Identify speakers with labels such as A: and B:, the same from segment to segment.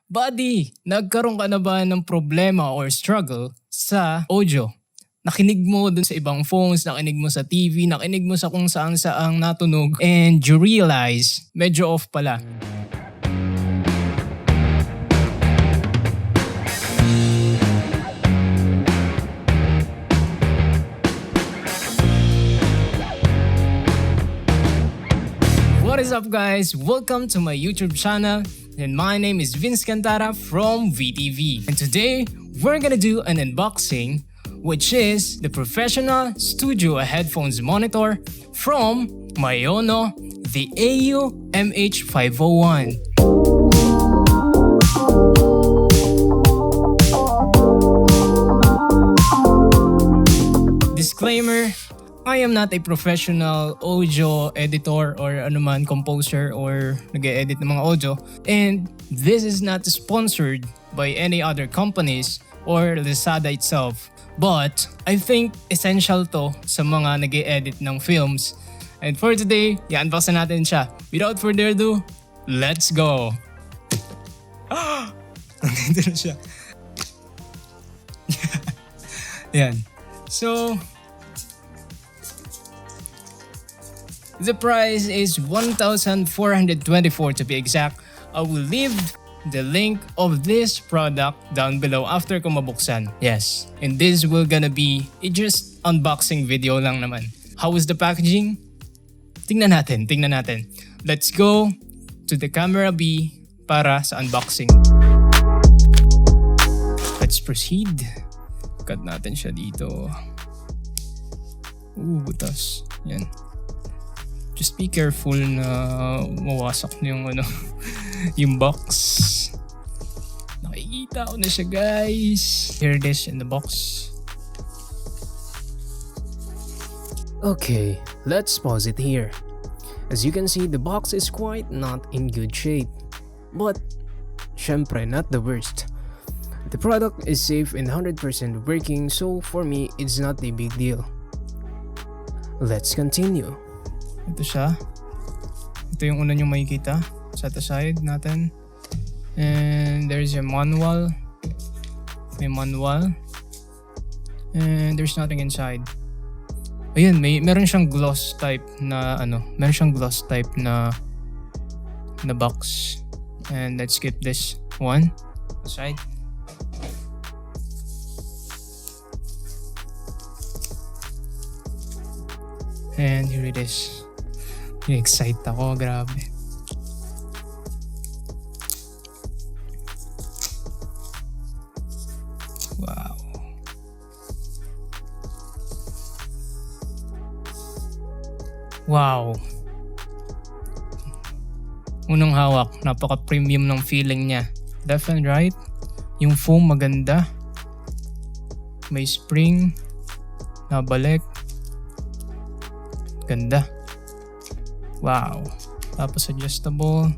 A: Buddy, nagkaroon ka na ba ng problema or struggle sa audio? Nakinig mo dun sa ibang phones, nakinig mo sa TV, nakinig mo sa kung saan saang natunog, and you realize medyo off pala. What is up guys? Welcome to my YouTube channel. And my name is Cantara from VTV. And today, we're gonna do an unboxing, which is the professional studio headphones monitor from Maono, the AU-MH501. Disclaimer, I am not a professional audio editor or anuman composer or nag-edit ng mga audio, and this is not sponsored by any other companies or Lazada itself. But I think essential to sa mga nag-edit ng films. And for today, i-unbox na natin siya. Without further ado, let's go! Nandito na siya. Yan. So, the price is 1,424 to be exact. I will leave the link of this product down below after ko mabuksan. Yes, and this will gonna be just unboxing video lang naman. How is the packaging? Tingnan natin. Let's go to the camera B para sa unboxing. Let's proceed. Cut natin siya dito. Butas. Yan. Just be careful na mawasak na yung yung box. Nakikita ko na siya guys. Here it is in the box. Okay, let's pause it here. As you can see, the box is quite not in good shape. But, syempre, not the worst. The product is safe and 100% working, so for me, it's not a big deal. Let's continue. Ito siya. Ito yung una nyo makikita. Set aside natin. And there's a manual. May manual. And there's nothing inside. Ayun, meron siyang gloss type na meron siyang gloss type na box. And let's skip this one aside. And here it is. Excite ako, grabe. Wow. Wow. Unang hawak, napaka-premium ng feeling niya. Left and right. Yung foam maganda. May spring. Nabalik. Ganda. Wow. Tapos adjustable.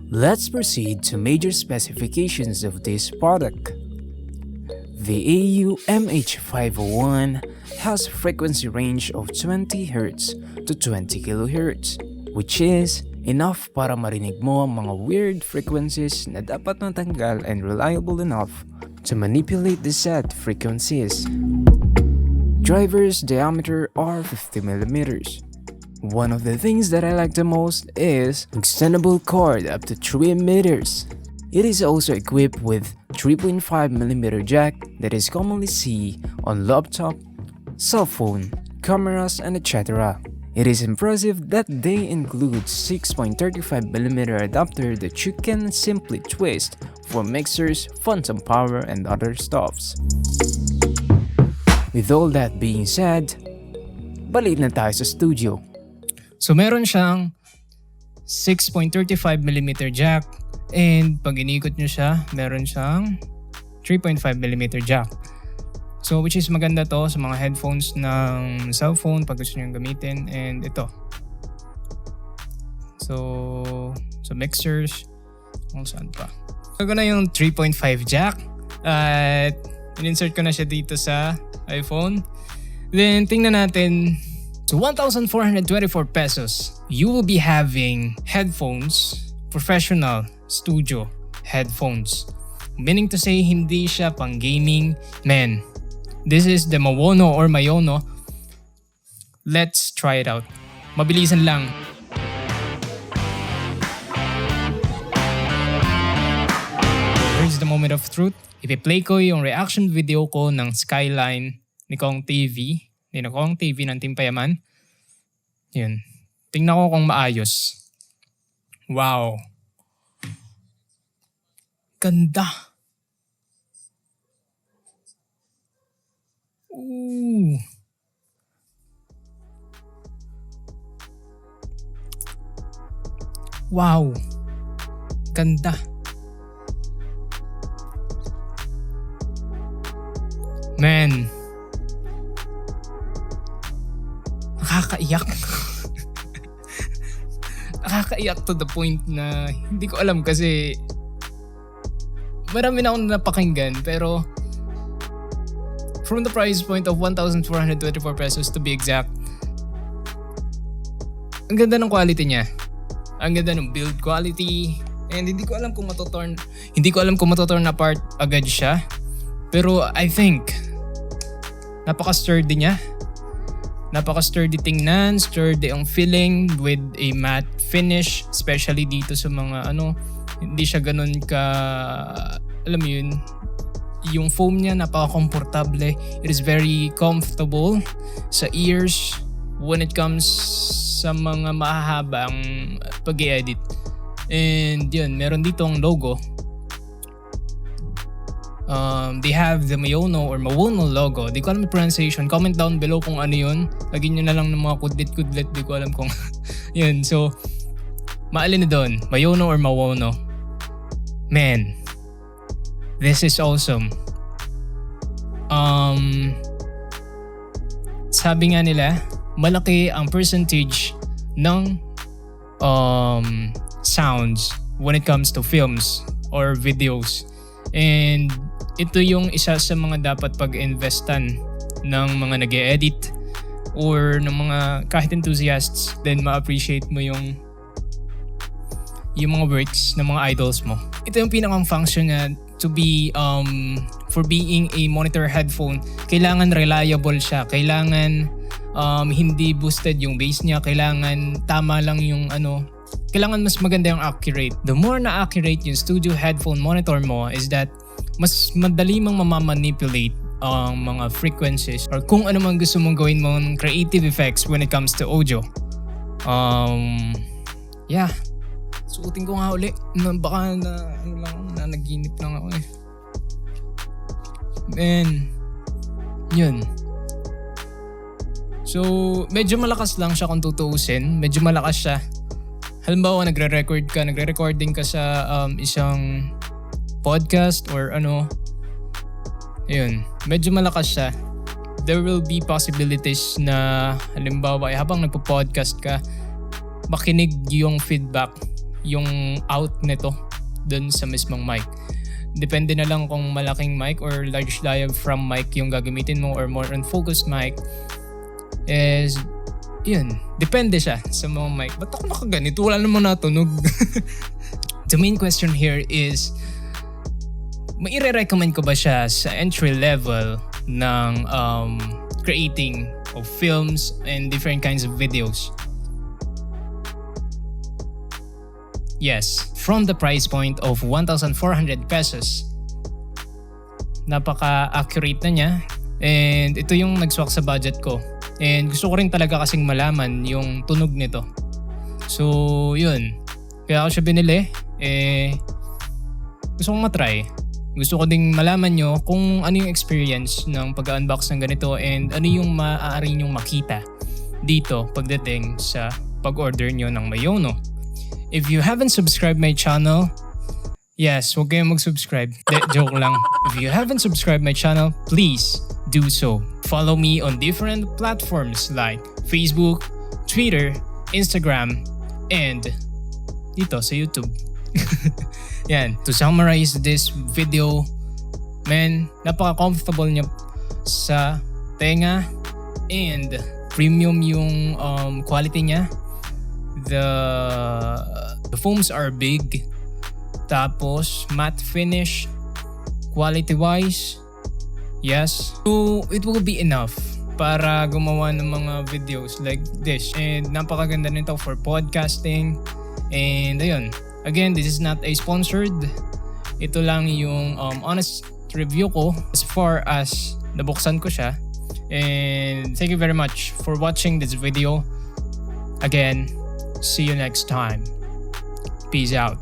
A: Let's proceed to major specifications of this product. The AU-MH501 has a frequency range of 20 Hz to 20 kHz, which is enough para marinig mo ang mga weird frequencies na dapat matanggal and reliable enough to manipulate the set frequencies. Driver's diameter are 50mm. One of the things that I like the most is extendable cord up to 3 meters. It is also equipped with 3.5mm jack that is commonly seen on laptop, cell phone, cameras, and etc. It is impressive that they include 6.35mm adapter that you can simply twist for mixers, phantom power, and other stuffs. With all that being said, balik na tayo sa studio. So meron siyang 6.35mm jack, and pag inikot nyo siya, meron siyang 3.5mm jack. So which is maganda to sa mga headphones ng cellphone pag gusto nyo gamitin, and ito. So mixers, kung saan pa. So ko na yung 3.5 jack at in-insert ko na siya dito sa iPhone. Then tingnan natin
B: So 1,424 pesos, you will be having headphones, professional studio headphones. Meaning to say, hindi siya pang gaming. Man, this is the Maono or Maono. Let's try it out. Mabilisan lang. Here's the moment of truth. Ipi-play ko yung reaction video ko ng Skyline ni Kong TV. Ni Kong TV ng Team Payaman. Yun. Tingnan ko kung maayos. Wow. Ganda. Ooh. Wow. Ganda. Man. Nakakaiyak. Nakakaiyak to the point na hindi ko alam kasi marami na akong napakinggan pero from the price point of 1,424 pesos to be exact, ang ganda ng quality niya. Ang ganda ng build quality and hindi ko alam kung matuturn apart agad siya. Pero I think napaka-sturdy niya. Napaka-sturdy tingnan, sturdy ang feeling with a matte finish, especially dito sa mga hindi siya ganun ka, alam mo yun, yung foam niya napaka-komportable. It is very comfortable sa ears when it comes sa mga mahahabang pag-i-edit. And yun, meron ditong logo. They have the Maono or Maono logo. Di ko alam yung pronunciation. Comment down below kung ano yun. Lagyan nyo na lang ng mga kudlit-kudlit. Di ko alam kung yun. So, maalin na doon. Maono or Maono. Man, this is awesome. Sabi nga nila, malaki ang percentage ng sounds when it comes to films or videos. And ito yung isa sa mga dapat pag-investan ng mga nag-e-edit or ng mga kahit enthusiasts, then ma-appreciate mo yung mga works ng mga idols mo. Ito yung pinakang function niya to be for being a monitor headphone. Kailangan reliable siya. Kailangan hindi boosted yung bass niya. Kailangan tama lang yung kailangan mas maganda yung accurate. The more na accurate yung studio headphone monitor mo is that mas madali mong mamamanipulate ang mga frequencies or kung ano man gusto mong gawin mo ng creative effects when it comes to audio. Yeah. Suotin ko nga uli. Baka na naginip lang ako eh. And yun. So, medyo malakas lang siya kung tutuusin. Medyo malakas siya. Halimbawa, nagre-recording ka sa isang podcast or ayun, medyo malakas siya. There will be possibilities na halimbawa, habang nagpo-podcast ka, makinig yung feedback, yung out nito dun sa mismong mic. Depende na lang kung malaking mic or large diaphragm mic yung gagamitin mo or more on focused mic. Yun, depende siya sa mga mic. Ba't ako nakaganito? Wala namang natunog. The main question here is, maire-recommend ko ba siya sa entry level ng creating of films and different kinds of videos? Yes, from the price point of 1,400 pesos. Napaka-accurate na niya and ito yung nagswak sa budget ko. And gusto ko rin talaga kasing malaman yung tunog nito. So, yun. Kaya ako siya binili. Gusto kong matry. Gusto ko ding malaman nyo kung ano yung experience ng pag-unbox ng ganito and ano yung maaari nyong makita dito pagdating sa pag-order nyo ng Maono. If you haven't subscribed my channel, yes, huwag kayong mag-subscribe. Joke lang. If you haven't subscribed my channel, please do so. Follow me on different platforms like Facebook, Twitter, Instagram, and dito sa YouTube. Yan. To summarize this video, man, napaka-comfortable niya sa tenga and premium yung quality niya. The foams are big. Tapos matte finish, quality wise, yes. So it will be enough para gumawa ng mga videos like this. And napakaganda nito for podcasting. And ayun, again, this is not a sponsored. Ito lang yung honest review ko as far as nabuksan ko siya. And thank you very much for watching this video. Again, see you next time. Peace out.